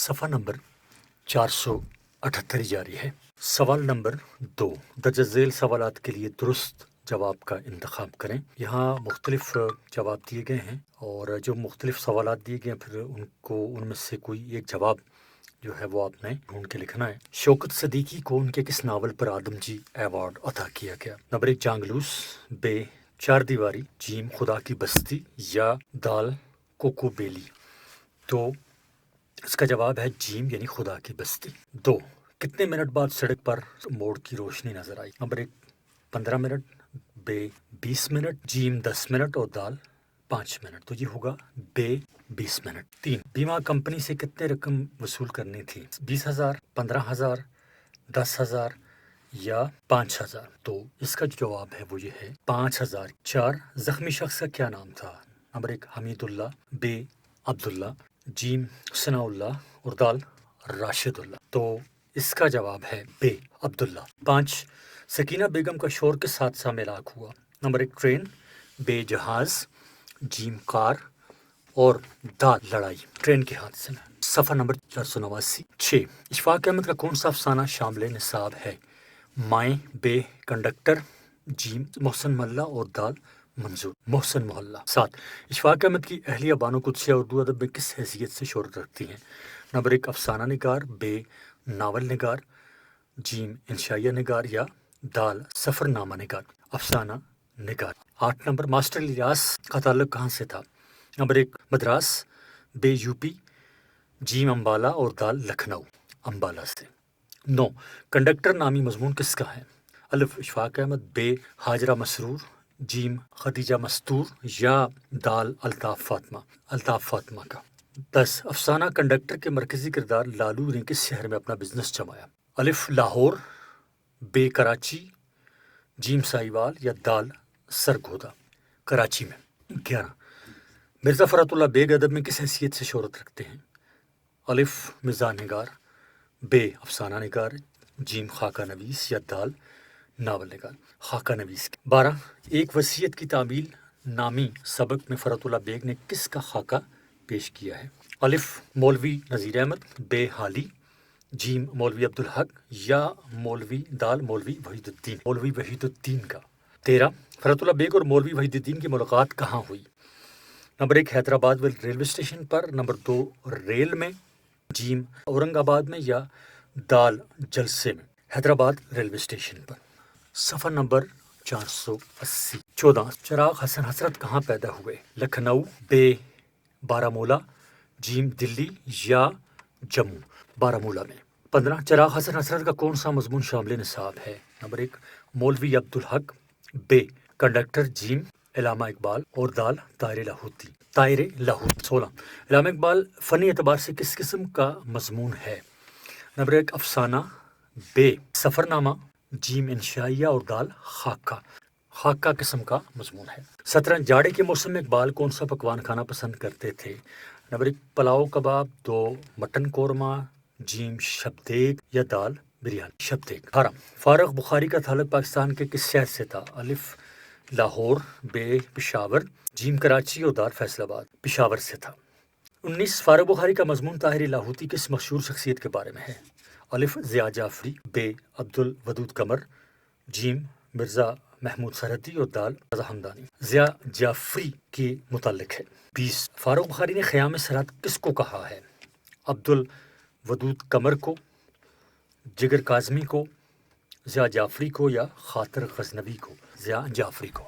صفحہ نمبر 478 جاری ہے۔ سوال نمبر 2، درج ذیل سوالات کے لیے درست جواب کا انتخاب کریں۔ یہاں مختلف جواب دیے گئے ہیں اور جو مختلف سوالات دیے گئے ہیں پھر ان میں سے کوئی ایک جواب جو ہے وہ آپ نے ڈھونڈ کے لکھنا ہے۔ شوکت صدیقی کو ان کے کس ناول پر آدم جی ایوارڈ عطا کیا گیا؟ نمبر 1 جانگلوس، بے چار دیواری، جیم خدا کی بستی یا دال کوکو بیلی۔ تو اس کا جواب ہے جیم یعنی خدا کی بستی۔ 2، کتنے منٹ بعد سڑک پر موڑ کی روشنی نظر آئی؟ نمبر 1 15 منٹ، بے 20 منٹ، جیم 10 منٹ اور دال 5 منٹ۔ تو یہ ہوگا بے 20 منٹ۔ 3، بیمہ کمپنی سے کتنے رقم وصول کرنی تھی؟ 20,000، 15,000، 10,000 یا 5,000۔ تو اس کا جو جواب ہے وہ یہ ہے 5,000۔ 4، زخمی شخص کا کیا نام تھا؟ نمبر 1 حمید اللہ، بے عبداللہ، جیم ثناء اللہ اور دال راشد اللہ۔ تو اس کا جواب ہے بے عبداللہ۔ 5، سکینہ بیگم کا شوہر کس حادثہ میں ہلاک ہوا؟ نمبر 1 ٹرین، بے جہاز، جیم کار اور دال لڑائی۔ ٹرین کے حادثے میں۔ صفحہ نمبر 489۔ 6، اشفاق احمد کا کون سا افسانہ شامل نصاب ہے؟ مائیں، بے کنڈکٹر، جیم محسن محلہ اور دال منظور محسن محلہ۔ 7، اشفاق احمد کی اہلیہ بانو قدسیہ اردو ادب میں کس حیثیت سے شہرت رکھتی ہیں؟ نمبر 1 افسانہ نگار، بے ناول نگار، جیم انشائیہ نگار یا دال سفر نامہ نگار۔ افسانہ نگار۔ 8 نمبر ماسٹر الیاس کا تعلق کہاں سے تھا؟ نمبر 1 مدراس، بے یو پی، جیم امبالہ اور دال لکھنؤ امبالہ سے۔ 9، کنڈکٹر نامی مضمون کس کا ہے؟ الف اشفاق احمد، بے ہاجرہ مسرور، جیم خدیجہ مستور یا دال الطاف فاطمہ کا۔ 10، افسانہ کنڈکٹر کے مرکزی کردار لالو نے کس شہر میں اپنا بزنس جمایا؟ الف لاہور، بے کراچی، جیم سائیوال یا دال سرگودا کراچی میں۔ 11، مرزا فرات اللہ بیگ ادب میں کس حیثیت سے شہرت رکھتے ہیں؟ الف مزاح نگار، بے افسانہ نگار، جیم خاکہ نویس یا دال ناول نگار خاکہ نویس۔ 12، ایک وصیت کی تعمیل نامی سبق میں فرات اللہ بیگ نے کس کا خاکہ پیش کیا ہے؟ الف مولوی نذیر احمد، بے حالی، جیم مولوی عبدالحق یا دال مولوی وحید الدین کا۔ 13، فرات اللہ بیگ اور مولوی وحید الدین کی ملاقات کہاں ہوئی؟ نمبر 1 حیدرآباد ریلوے اسٹیشن پر، نمبر 2 ریل میں، جیم اورنگ آباد میں یا دال جلسے میں۔ حیدرآباد ریلوے اسٹیشن پر۔ صفحہ نمبر 480۔ 14، چراغ حسن حسرت کہاں پیدا ہوئے؟ لکھنؤ، بے بارہمولہ، جیم دلی یا جموں بارہمولہ میں۔ 15، چراغ حسن حسرت کا کون سا مضمون شامل نصاب ہے؟ نمبر 1 مولوی عبدالحق، بے کنڈکٹر، جیم علامہ اقبال اور دال طاہر لاہوتی 16، علامہ اقبال فنی اعتبار سے کس قسم کا مضمون ہے؟ نمبر 1 افسانہ، بے سفر نامہ، جیم انشائیہ اور دال خاکہ قسم کا مضمون ہے۔ 17، جاڑے کے موسم میں اقبال کون سا پکوان کھانا پسند کرتے تھے؟ نمبر 1 پلاؤ کباب، 2 مٹن قورمہ، جیم شبدیگ یا دال بریانی شبدیگ۔ 18، فارغ بخاری کا تعلق پاکستان کے کس شہر سے تھا؟ الف لاہور، بے پشاور، جیم کراچی اور دال فیصل آباد پشاور سے تھا۔ 19، فارغ بخاری کا مضمون طاہر لاہوتی کس مشہور شخصیت کے بارے میں ہے؟ الف ضیاء جعفری، بے عبد الودود قمر، جیم مرزا محمود سرحدی اور دال رضا ہمدانی ضیاء جعفری کے متعلق ہے۔ 20، فارغ بخاری نے خیام سرحد کس کو کہا ہے؟ عبد الودود قمر کو، جگر کاظمی کو، ضیاء جعفری کو یا خاطر غزنوی کو؟ ضیاء جعفری کو۔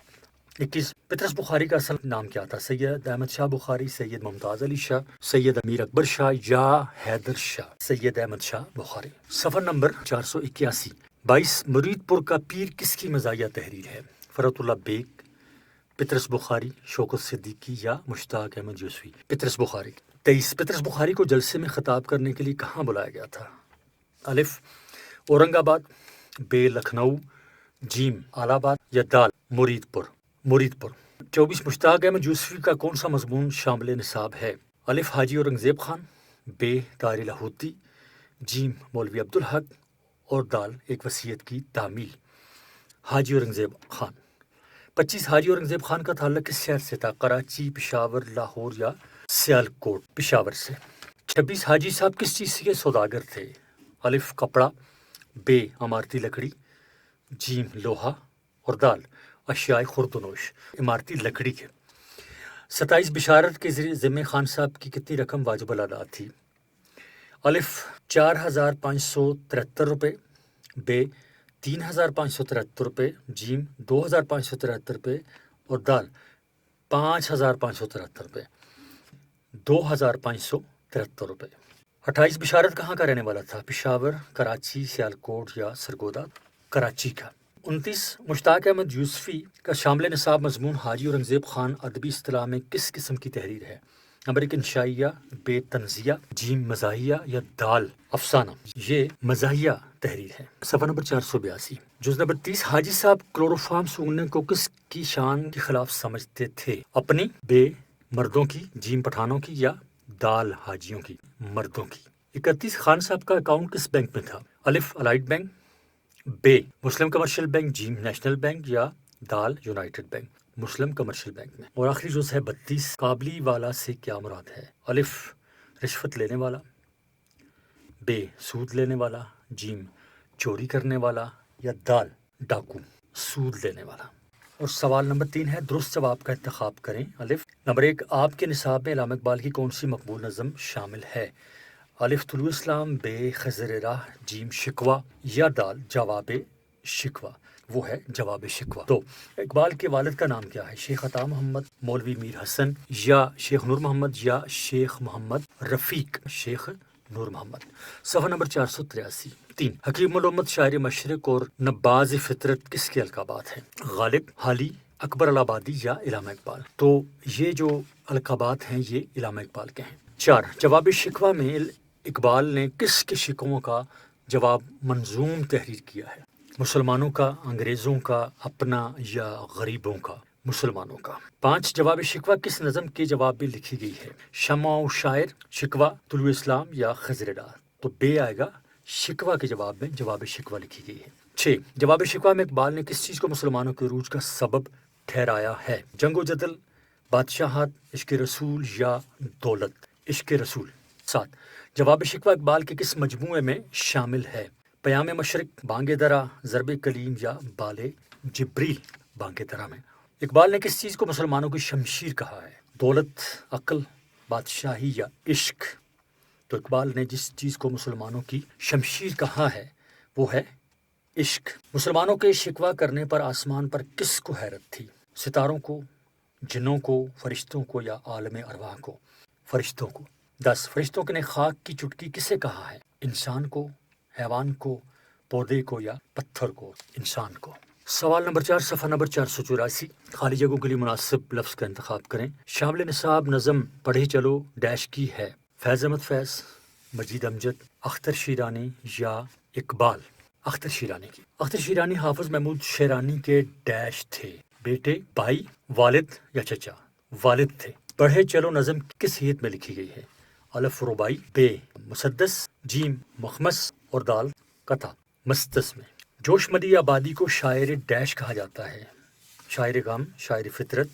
21، پطرس بخاری کا اصل نام کیا تھا؟ سید احمد شاہ بخاری، سید ممتاز علی شاہ، سید امیر اکبر شاہ یا حیدر شاہ؟ سید احمد شاہ بخاری۔ صفحہ نمبر 481۔ 22، مرید پور کا پیر کس کی مزاحیہ تحریر ہے؟ فرات اللہ بیگ، پطرس بخاری، شوکت صدیقی یا مشتاق احمد یوسفی؟ پطرس بخاری۔ 23، پطرس بخاری کو جلسے میں خطاب کرنے کے لیے کہاں بلایا گیا تھا؟ الف اورنگ آباد، بے لکھنؤ، جیم آلہ آباد یا دال مرید پور 24، مشتاق احمد یوسفی کا کون سا مضمون شامل نصاب ہے؟ الف حاجی اورنگزیب خان، بے طاہر لاہوتی، جیم مولوی عبدالحق اور دال ایک وصیت کی تعمیل حاجی اورنگزیب خان۔ 25، حاجی اورنگزیب خان کا تعلق کس شہر سے تھا؟ کراچی، پشاور، لاہور یا سیالکوٹ؟ پشاور سے۔ 26 حاجی صاحب کس چیز کے سوداگر تھے؟ الف کپڑا، بے عمارتی لکڑی، جیم لوہا اور دال اشیاء خوردنوش عمارتی لکڑی کے۔ 27 بشارت کے ذمہ خان صاحب کی کتنی رقم واجب الادا تھی؟ الف 4573 روپے، بے 3573 روپے، جیم 2573 روپے اور دال 5573 روپے 2573 روپے۔ 28 بشارت کہاں کا رہنے والا تھا؟ پشاور، کراچی، سیالکوٹ یا سرگودا؟ کراچی کا۔ 29 مشتاق احمد یوسفی کا شامل نصاب مضمون حاجی اورنگزیب خان ادبی اصطلاح میں کس قسم کی تحریر ہے؟ نمبر 1 انشائیہ، بے تنزیہ، جیم مزاحیہ یا دال افسانہ؟ یہ مزاحیہ تحریر ہے۔ صفحہ نمبر 482۔ جز نمبر 30 حاجی صاحب کلوروفارم سونگھنے کو کس کی شان کے خلاف سمجھتے تھے؟ اپنی، بے مردوں کی، جیم پٹھانوں کی یا دال حاجیوں کی، مردوں کی؟ 31 خان صاحب کا اکاؤنٹ کس بینک میں تھا؟ الف الائٹ بینک، بے مسلم کمرشل بینک، جیم نیشنل بینک یا دال یونائٹڈ بینک؟ مسلم کمرشل بینک میں۔ اور آخری جز ہے 32 قابلی والا سے کیا مراد ہے؟ الف رشوت لینے والا، بے سود لینے والا، جیم چوری کرنے والا یا دال ڈاکو سود لینے والا؟ اور سوال نمبر 3 ہے درست جواب کا انتخاب کریں۔ الف نمبر 1 آپ کے نصاب میں علامہ اقبال کی کون سی مقبول نظم شامل ہے؟ الف طلوع اسلام، بے خضر راہ، جیم شکوہ یا دال جواب شکوہ؟ وہ ہے جواب شکوہ۔ تو اقبال کے والد کا نام کیا ہے؟ شیخ عطا محمد، مولوی میر حسن یا شیخ نور محمد یا شیخ محمد رفیق؟ شیخ نور محمد۔ صفحہ نمبر 483۔ 3 حکیم الامت شاعر مشرق اور نباز فطرت کس کے القابات ہیں؟ غالب، حالی، اکبر الآبادی یا علامہ اقبال؟ تو یہ جو القابات ہیں یہ علامہ اقبال کے ہیں۔ 4 جواب شکوہ میں اقبال نے کس کے شکووں کا جواب منظوم تحریر کیا ہے؟ مسلمانوں کا، انگریزوں کا، اپنا یا غریبوں کا؟ مسلمانوں کا۔ 5 جواب شکوہ کس نظم کے جواب میں لکھی گئی ہے؟ شمع و شاعر، شکوہ، طلوع اسلام یا خضر راہ؟ تو بے آئے گا، شکوہ کے جواب میں جواب شکوہ لکھی گئی ہے۔ 6 جواب شکوہ میں اقبال نے کس چیز کو مسلمانوں کے عروج کا سبب ٹھہرایا ہے؟ جنگ و جدل، بادشاہت، عشق رسول یا دولت؟ عشق رسول۔ 7 جواب شکوہ اقبال کے کس مجموعے میں شامل ہے؟ پیام مشرق، بانگ درا، ضرب کلیم یا بال جبریل؟ بانگ درا میں۔ اقبال نے کس چیز کو مسلمانوں کی شمشیر کہا ہے؟ دولت، عقل، بادشاہی یا عشق؟ تو اقبال نے جس چیز کو مسلمانوں کی شمشیر کہا ہے وہ ہے عشق۔ مسلمانوں کے شکوہ کرنے پر آسمان پر کس کو حیرت تھی؟ ستاروں کو، جنوں کو، فرشتوں کو یا عالم ارواح کو؟ فرشتوں کو۔ 10 فرشتوں نے خاک کی چٹکی کسے کہا ہے؟ انسان کو، حیوان کو، پودے کو یا پتھر کو؟ انسان کو۔ سوال نمبر 4 صفحہ نمبر 484۔ خالی جگہوں کے لیے مناسب لفظ کا انتخاب کریں۔ شامل نصاب نظم پڑھے چلو ڈیش کی ہے؟ فیض احمد فیض، مجید امجد، اختر شیرانی یا اقبال؟ اختر شیرانی کی۔ اختر شیرانی حافظ محمود شیرانی کے ڈیش تھے؟ بیٹے، بھائی، والد یا چچا؟ والد تھے۔ پڑھے چلو نظم کس ہیت میں لکھی گئی ہے؟ الف ربائی، بے مسدس، جیم مخمس اور دال قطع مستس میں۔ جوش مدی آبادی کو شاعر ڈیش کہا جاتا ہے؟ شاعر غم، شاعر فطرت،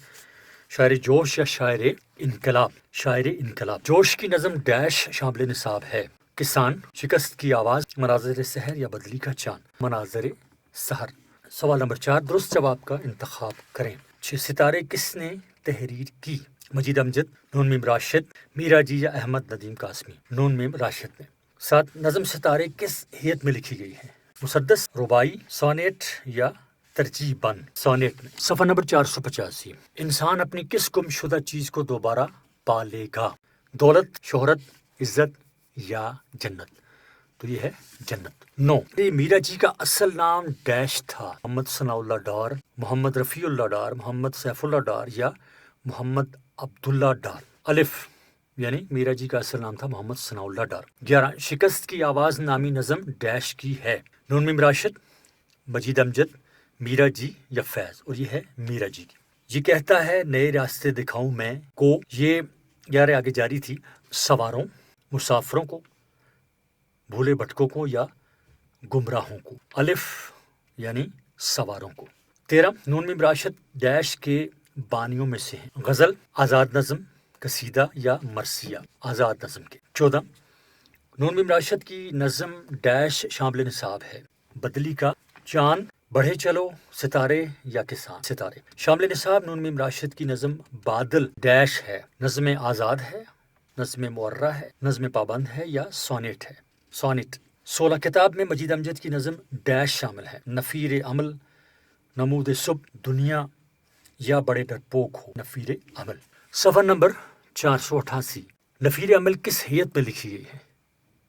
شاعر جوش یا شاعر انقلاب؟ شاعر انقلاب۔ جوش کی نظم ڈیش شامل نصاب ہے؟ کسان، شکست کی آواز، مناظر سحر یا بدلی کا چاند؟ مناظر سحر۔ سوال نمبر 4 درست جواب کا انتخاب کریں۔ 6 ستارے کس نے تحریر کی؟ مجید امجد، نون میم راشد، میرا جی یا احمد ندیم قاسمی؟ نون میم راشد نے۔ 7 نظم ستارے کس ہیت میں لکھی گئی ہے؟ مسدس، ربائی، سونیٹ یا ترجیباً؟ سونیٹ میں۔ صفحہ نمبر 485۔ انسان اپنی کس گم شدہ چیز کو دوبارہ پا لے گا؟ دولت، شہرت، عزت یا جنت؟ تو یہ ہے جنت۔ 9 میرا جی کا اصل نام ڈیش تھا؟ محمد ثناء اللہ ڈار، محمد رفیع اللہ ڈار، محمد سیف اللہ ڈار یا محمد عبداللہ ڈار؟ الف یعنی میرا جی کا اصل نام تھا محمد ثناء اللہ ڈار۔ 11 شکست کی آواز نامی نظم ڈیش کی ہے؟ نون میم راشد، مجید امجد، میرا جی یا فیض؟ اور یہ ہے میرا جی کی۔ یہ کہتا ہے نئے راستے دکھاؤں میں کو، یہ 11 آگے جاری تھی۔ سواروں، مسافروں کو، بھولے بھٹکوں کو یا گمراہوں کو؟ الف یعنی سواروں کو۔ 13 نون میم راشد ڈیش کے بانیوں میں سے ہیں؟ غزل، آزاد نظم، قصیدہ یا مرثیہ آزاد نظم کے۔ 14 نون میم راشد کی نظم ڈیش شامل نصاب ہے۔ بدلی کا چاند بڑھے چلو ستارے یا کسان ستارے شامل نصاب نون میم راشد کی نظم بادل ڈیش ہے۔ نظم آزاد ہے، نظم معرہ ہے، نظم پابند ہے یا سونیٹ ہے۔ سونیٹ 16 کتاب میں مجید امجد کی نظم ڈیش شامل ہے۔ نفیر عمل نمود صبح دنیا یا بڑے ڈرپوک ہو نفیر عمل۔ صفحہ نمبر 488 نفیر عمل کس حیت میں لکھی گئی ہے؟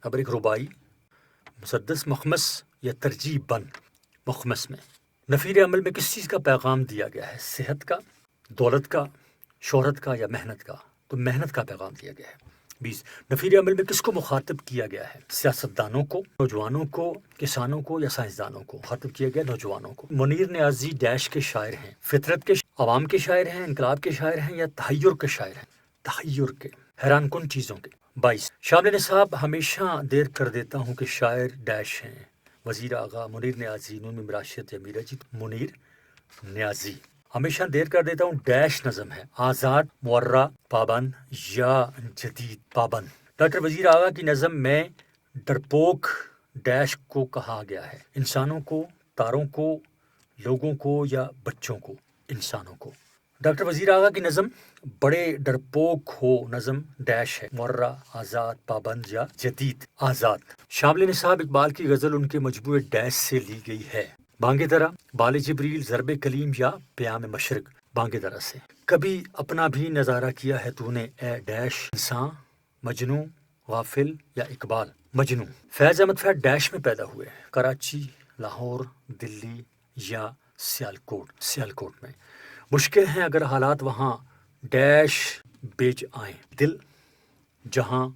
نمبر 1 رباعی، مسدس، مخمس یا ترجیب بند مخمس میں۔ نفیر عمل میں کس چیز کا پیغام دیا گیا ہے؟ صحت کا، دولت کا، شہرت کا یا محنت کا؟ تو محنت کا پیغام دیا گیا ہے۔ 20 نفیر عمل میں کس کو مخاطب کیا گیا ہے؟ سیاستدانوں کو، نوجوانوں کو، کسانوں کو یا سائنسدانوں کو مخاطب کیا گیا؟ نوجوانوں کو۔ منیر نیازی ڈیش کے شاعر ہیں؟ فطرت کے، عوام کے شاعر ہیں، انقلاب کے شاعر ہیں یا تحیر کے شاعر ہیں؟ تحیر کے، حیران کن چیزوں کے۔ 22 شامل نصاب ہمیشہ دیر کر دیتا ہوں کہ شاعر ڈیش ہیں؟ وزیر آغا، منیر نیازی، نون میم راشد یا میر اجیت؟ منیر نیازی۔ ہمیشہ دیر کر دیتا ہوں ڈیش نظم ہے؟ آزاد، معرہ، پابند یا جدید پابند۔ ڈاکٹر وزیر آغا کی نظم میں ڈرپوک ڈیش کو کہا گیا ہے؟ انسانوں کو، تاروں کو، لوگوں کو یا بچوں کو؟ انسانوں کو۔ ڈاکٹر وزیر آغا کی نظم بڑے ڈرپوک ہو نظم ڈیش ہے؟ معرہ، آزاد، پابند یا جدید آزاد۔ شامل نصاب اقبال کی غزل ان کے مجموعے ڈیش سے لی گئی ہے؟ بانگ درا، بال جبریل، ضرب کلیم یا پیام مشرق؟ بانگ درا سے۔ کبھی اپنا بھی نظارہ کیا ہے تو نے اے ڈیش انسان، مجنوں، غافل یا اقبال؟ مجنوں۔ فیض احمد فیض ڈیش میں پیدا ہوئے؟ کراچی، لاہور، دلی یا سیالکوٹ؟ سیالکوٹ میں۔ مشکل ہیں اگر حالات وہاں ڈیش بیچ آئیں، دل، جہاں،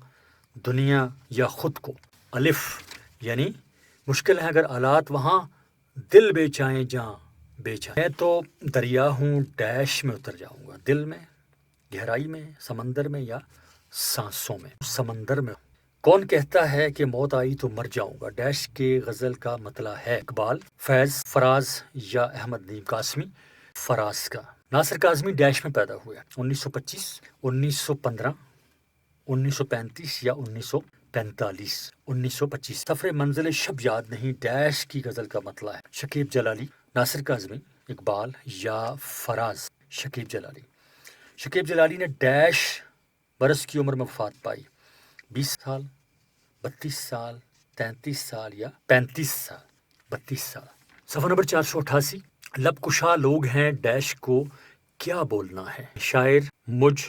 دنیا یا خود کو؟ الف یعنی مشکل ہے اگر حالات وہاں دل بیچ آئیں جہاں بیچ آئیں۔ میں تو دریا ہوں ڈیش میں اتر جاؤں گا، دل میں، گہرائی میں، سمندر میں یا سانسوں میں؟ سمندر میں۔ کون کہتا ہے کہ موت آئی تو مر جاؤں گا؟ ڈیش کے غزل کا مطلع ہے؟ اقبال، فیض، فراز یا احمد نعیم قاسمی؟ فراز کا۔ ناصر کاظمی ڈیش میں پیدا ہوئے؟ 1925، 1915، 1935 یا 1945؟ 1925۔ سفر منزل شب یاد نہیں ڈیش کی غزل کا مطلع ہے؟ شکیب جلالی، ناصر کاظمی، اقبال یا فراز؟ شکیب جلالی۔ شکیب جلالی نے ڈیش برس کی عمر میں وفات پائی؟ 20 سال، 32 سال، 33 سال یا 35 سال؟ 32 سال۔ صفحہ نمبر 488 لب کشا لوگ ہیں ڈیش کو کیا بولنا ہے؟ شاعر، مجھ،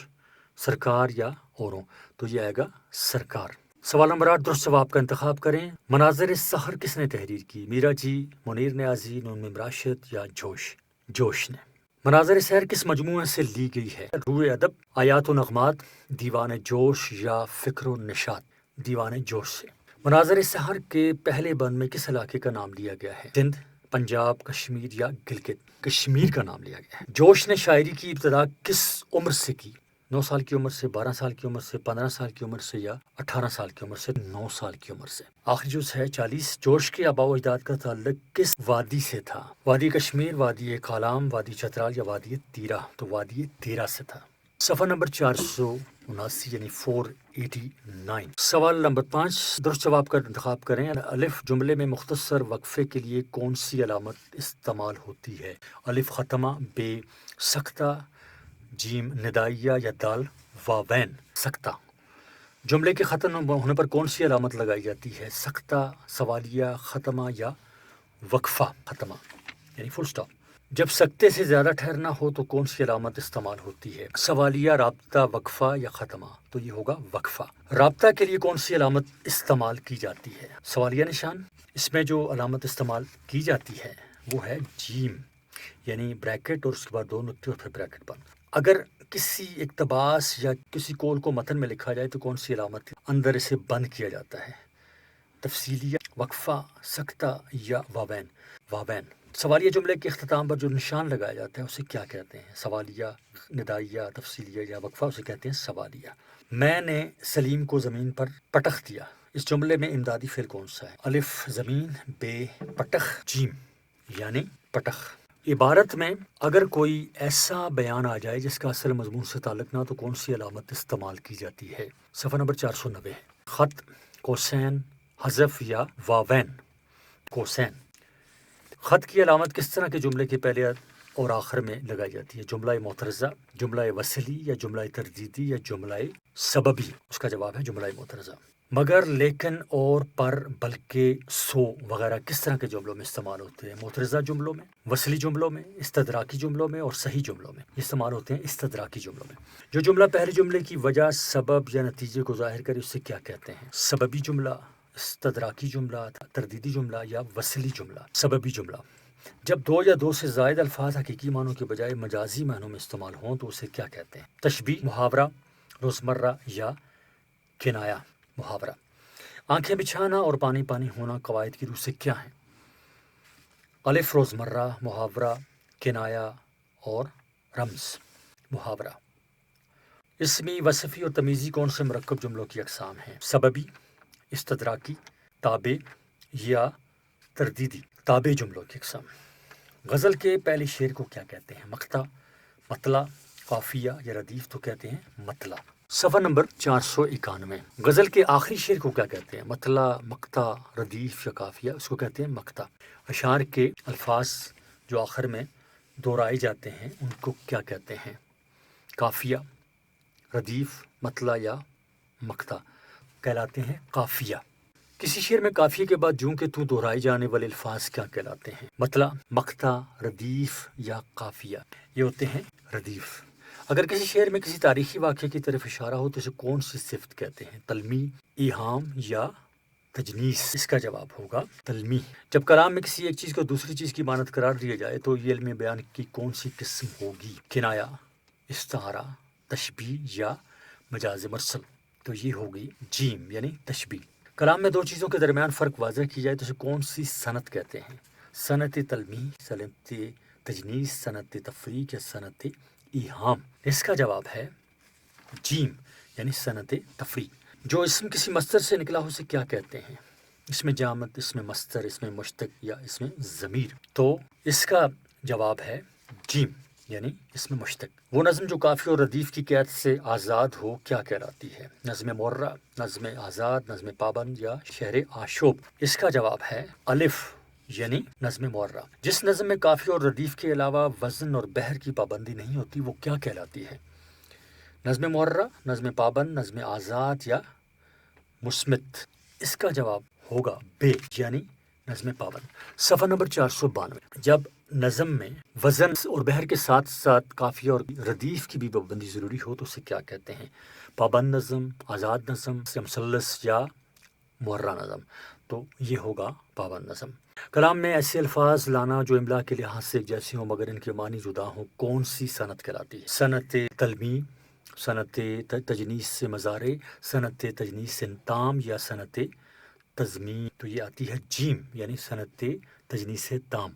سرکار یا اوروں؟ تو یہ آئے گا سرکار۔ سوال نمبر 8 درست جواب کا انتخاب کریں۔ مناظر سحر کس نے تحریر کی؟ میرا جی، منیر نیازی، نون میم راشد یا جوش؟ جوش نے۔ مناظر سحر کس مجموعے سے لی گئی ہے؟ روح ادب، آیات و نغمات، دیوان جوش یا فکر و نشاط؟ دیوان جوش سے۔ مناظر سحر کے پہلے بند میں کس علاقے کا نام لیا گیا ہے؟ سندھ، پنجاب، کشمیر یا گلگت؟ کشمیر کا نام لیا گیا ہے۔ جوش نے شاعری کی ابتدا کس عمر سے کی؟ 9 سال کی عمر سے، 12 سال کی عمر سے، 15 سال کی عمر سے یا 18 سال کی عمر سے؟ 9 سال کی عمر سے۔ آخری جز ہے 40۔ جوش کے آباء و اجداد کا تعلق کس وادی سے تھا؟ وادی کشمیر، وادی کالام، وادی چترال یا وادی تیرہ؟ تو وادی تیرہ سے تھا۔ صفحہ نمبر 479 یعنی 489۔ سوال نمبر 5 درست جواب کا انتخاب کریں۔ الف جملے میں مختصر وقفے کے لیے کون سی علامت استعمال ہوتی ہے؟ الف ختمہ، بے سکتہ، جیم ندائیہ یا دال واوین؟ سکتہ۔ جملے کے ختم ہونے پر کون سی علامت لگائی جاتی ہے؟ سکتہ، سوالیہ، ختمہ یا وقفہ؟ ختمہ یعنی فل سٹاپ۔ جب سکتے سے زیادہ ٹھہرنا ہو تو کون سی علامت استعمال ہوتی ہے؟ سوالیہ، رابطہ، وقفہ یا ختمہ؟ تو یہ ہوگا وقفہ۔ رابطہ کے لیے کون سی علامت استعمال کی جاتی ہے؟ سوالیہ نشان۔ اس میں جو علامت استعمال کی جاتی ہے وہ ہے جیم، یعنی بریکٹ اور اس کے بعد 2 نقطے اور پھر بریکٹ بند۔ اگر کسی اقتباس یا کسی قول کو متن میں لکھا جائے تو کون سی علامت اندر اسے بند کیا جاتا ہے؟ تفصیلیہ، وقفہ، سکتہ یا واوین؟ واوین۔ سوالیہ جملے کے اختتام پر جو نشان لگایا جاتا ہے اسے کیا کہتے ہیں؟ سوالیہ، ندائیہ، تفصیلیہ یا وقفہ؟ اسے کہتے ہیں سوالیہ۔ میں نے سلیم کو زمین پر پٹخ دیا، اس جملے میں امدادی فعل کون سا ہے؟ الف زمین، بے پٹخ، جیم یعنی پٹخ۔ عبارت میں اگر کوئی ایسا بیان آ جائے جس کا اصل مضمون سے تعلق نہ، تو کون سی علامت استعمال کی جاتی ہے؟ صفحہ نمبر 490 ہے۔ خط، کوسین، حذف یا واوین۔ کوسین۔ خط کی علامت کس طرح کے جملے کے پہلے اور آخر میں لگائی جاتی ہے؟ جملہ معترضہ، جملہ وصلی یا جملہ تردیدی یا جملہ سببی؟ اس کا جواب ہے جملہ معترضہ۔ مگر، لیکن، اور، پر، بلکہ، سو وغیرہ کس طرح کے جملوں میں استعمال ہوتے ہیں؟ معترضہ جملوں میں، وصلی جملوں میں، استدراکی جملوں میں اور صحیح جملوں میں۔ یہ استعمال ہوتے ہیں استدراکی جملوں میں۔ جو جملہ پہلے جملے کی وجہ، سبب یا نتیجے کو ظاہر کرے اسے کیا کہتے ہیں؟ سببی جملہ، استدراکی جملہ، تردیدی جملہ یا وصلی جملہ؟ سببی جملہ۔ جب دو یا دو سے زائد الفاظ حقیقی معنوں کے بجائے مجازی معنوں میں استعمال ہوں تو اسے کیا کہتے ہیں؟ تشبیہ، محاورہ، روزمرہ یا کنایہ؟ محاورہ۔ آنکھیں بچھانا اور پانی پانی ہونا قواعد کی روح سے کیا ہیں؟ الف، روزمرہ، محاورہ، کنایہ اور رمز۔ محاورہ۔ اسمی، وصفی اور تمیزی کون سے مرکب جملوں کی اقسام ہیں؟ سببی، استدراکی، تابع یا تردیدی؟ تابع جملوں کی اقسام۔ غزل کے پہلے شعر کو کیا کہتے ہیں؟ مقطع، مطلع، قافیہ یا ردیف؟ تو کہتے ہیں مطلع۔ صفحہ نمبر 491۔ غزل کے آخری شعر کو کیا کہتے ہیں؟ مطلع، مقطع، ردیف یا قافیہ؟ اس کو کہتے ہیں مقطع۔ اشعار کے الفاظ جو آخر میں دہرائے جاتے ہیں ان کو کیا کہتے ہیں؟ قافیہ، ردیف، مطلع یا مقطع کہلاتے ہیں قافیہ۔ کسی شعر میں قافیے کے بعد جوں کہ تو دہرائے جانے والے الفاظ کیا کہلاتے ہیں؟ مطلع، مقطع، ردیف یا قافیہ؟ یہ ہوتے ہیں ردیف۔ اگر کسی شعر میں کسی تاریخی واقعے کی طرف اشارہ ہو تو اسے کون سی صفت کہتے ہیں؟ تلمیح، ایہام یا تجنیس؟ اس کا جواب ہوگا تلمیح۔ جب کلام میں کسی ایک چیز کو دوسری چیز کی مانند قرار دیا جائے تو یہ علم بیان کی کون سی قسم ہوگی؟ کنایہ، استعارہ، تشبیہ یا مجاز مرسل؟ تو یہ ہوگی جیم یعنی تشبیہ۔ کلام میں دو چیزوں کے درمیان فرق واضح کی جائے تو اسے کون سی صنعت کہتے ہیں؟ صنعت تلمیح، صنعت تجنیس، صنعت تفریق یا صنعت ایہام؟ اس کا جواب ہے جیم یعنی صنعت تفریق۔ جو اسم کسی مصدر سے نکلا ہو اسے کیا کہتے ہیں؟ اس میں جامد، اس میں مصدر، اس میں مشتق یا اس میں ضمیر؟ تو اس کا جواب ہے جیم یعنی اس میں مشتق۔ وہ نظم جو قافیہ اور ردیف کی قید سے آزاد ہو کیا کہلاتی ہے؟ نظم معرہ، نظم آزاد، نظم پابند یا شعر آشوب؟ اس کا جواب ہے الف یعنی نظم معرہ۔ جس نظم میں قافیہ اور ردیف کے علاوہ وزن اور بحر کی پابندی نہیں ہوتی وہ کیا کہلاتی ہے؟ نظم معرہ، نظم پابند، نظم آزاد یا مصمت؟ اس کا جواب ہوگا بے یعنی نظم پابند۔ صفحہ نمبر 492۔ جب نظم میں وزن اور بحر کے ساتھ ساتھ قافیہ اور ردیف کی بھی پابندی ضروری ہو تو اسے کیا کہتے ہیں؟ پابند نظم، آزاد نظم، مثلث یا معرہ نظم؟ تو یہ ہوگا پابند نظم۔ کلام میں ایسے الفاظ لانا جو املا کے لحاظ سے ایک جیسے ہوں مگر ان کے معنی جدا ہوں کون سی صنعت کہلاتی ہے؟ صنعت تلمیح، صنعت تجنیس سے مضارع، صنعت تجنیس سے تام یا صنعت تضمین؟ تو یہ آتی ہے جیم یعنی صنعت تجنیس سے تام۔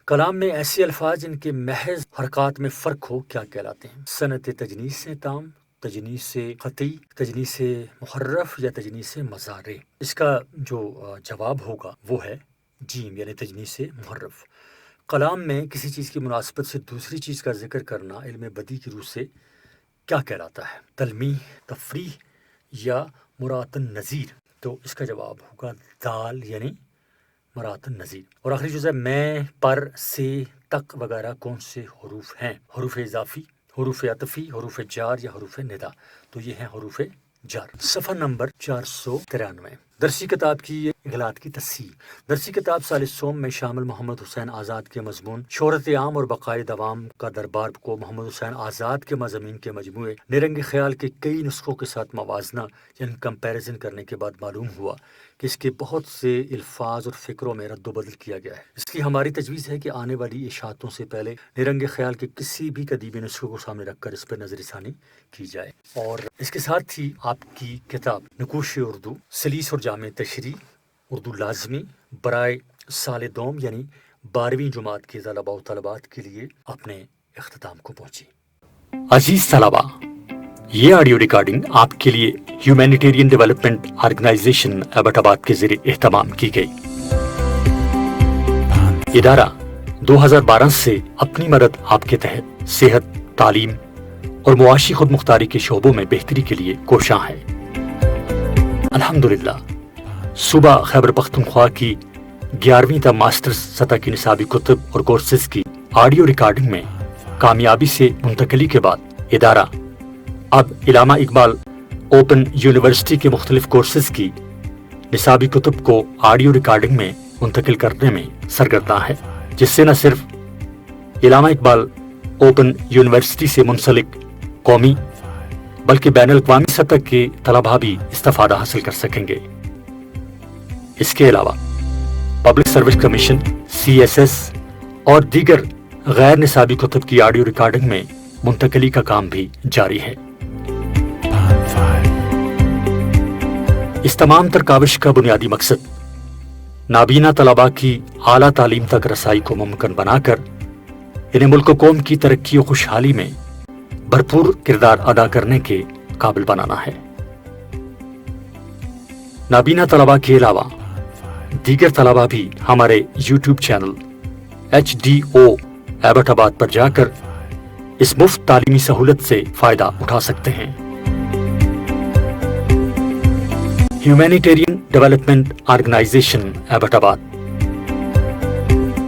کلام میں ایسے الفاظ جن کے محض حرکات میں فرق ہو کیا کہلاتے ہیں؟ صنعت تجنیس سے تام، تجنیس سے قطعی، تجنیس سے محرف یا تجنیس سے مضارع؟ اس کا جو جواب ہوگا وہ ہے جیم یعنی تجنیس سے محرف۔ کلام میں کسی چیز کی مناسبت سے دوسری چیز کا ذکر کرنا علم بدیع کی روح سے کیا کہلاتا ہے؟ تلمیح، تفریح یا مرات النظیر؟ تو اس کا جواب ہوگا دال یعنی مرات النظیر۔ اور آخری جزء میں، پر، سے، تک وغیرہ کون سے حروف ہیں؟ حروف اضافی، حروف عطفی، حروف جار یا حروف ندا؟ تو یہ ہیں حروف جار۔ صفحہ نمبر 493۔ درسی کتاب کی اغلاط کی تصحیح۔ درسی کتاب سال سوم میں شامل محمد حسین آزاد کے مضمون شہرت عام اور بقائے دوام کا دربار کو محمد حسین آزاد کے مضامین کے مجموعے نرنگ خیال کے کئی نسخوں کے ساتھ موازنہ یعنی کمپیریزن کرنے کے بعد معلوم ہوا کہ اس کے بہت سے الفاظ اور فکروں میں رد و بدل کیا گیا ہے۔ اس لیے ہماری تجویز ہے کہ آنے والی اشاعتوں سے پہلے نرنگ خیال کے کسی بھی قدیمی نسخے کو سامنے رکھ کر اس پر نظر ثانی کی جائے۔ اور اس کے ساتھ ہی آپ کی کتاب نقوش اردو سلیس اور جامع تشریح اردو لازمی برائے سال دوم یعنی 12ویں جماعت کے طلباء و طالبات کے لیے اپنے اختتام کو پہنچی۔ عزیز طلباء، یہ آڈیو ریکارڈنگ آپ کے لیے ہیومینیٹیرین ڈیولپمنٹ آرگنائزیشن ایبٹ آباد کے ذریعے اہتمام کی گئی۔ ادارہ 2012 سے اپنی مدد آپ کے تحت صحت، تعلیم اور معاشی خود مختاری کے شعبوں میں بہتری کے لیے کوشاں ہے۔ الحمدللہ صوبہ خیبر پختونخوا کی 11ویں تا ماسٹرز سطح کی نصابی کتب اور کورسز کی آڈیو ریکارڈنگ میں کامیابی سے منتقلی کے بعد ادارہ اب علامہ اقبال اوپن یونیورسٹی کے مختلف کورسز کی نصابی کتب کو آڈیو ریکارڈنگ میں منتقل کرنے میں سرگرداں ہے، جس سے نہ صرف علامہ اقبال اوپن یونیورسٹی سے منسلک قومی بلکہ بین الاقوامی سطح کے طلباء بھی استفادہ حاصل کر سکیں گے۔ اس کے علاوہ پبلک سروس کمیشن، CSS اور دیگر غیر نصابی کتب کی آڈیو ریکارڈنگ میں منتقلی کا کام بھی جاری ہے۔ اس تمام تر کاوش کا بنیادی مقصد نابینا طلباء کی اعلیٰ تعلیم تک رسائی کو ممکن بنا کر انہیں ملک و قوم کی ترقی و خوشحالی میں بھرپور کردار ادا کرنے کے قابل بنانا ہے۔ نابینا طلباء کے علاوہ دیگر طلباء بھی ہمارے YouTube چینل HDO ایبٹ آباد پر جا کر اس مفت تعلیمی سہولت سے فائدہ اٹھا سکتے ہیں۔ Humanitarian development organization Abbottabad,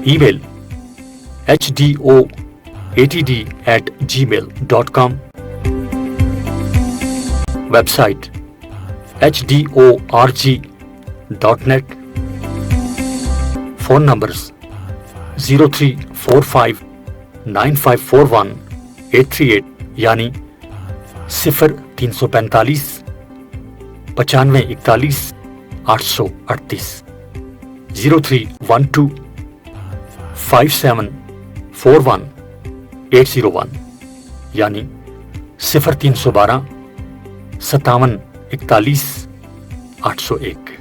email hdo@gmail.com، website hdorg.net، phone numbers 03459541 یعنی 0345 9541 838، 0312 5741 801 یعنی 0312 5741 801۔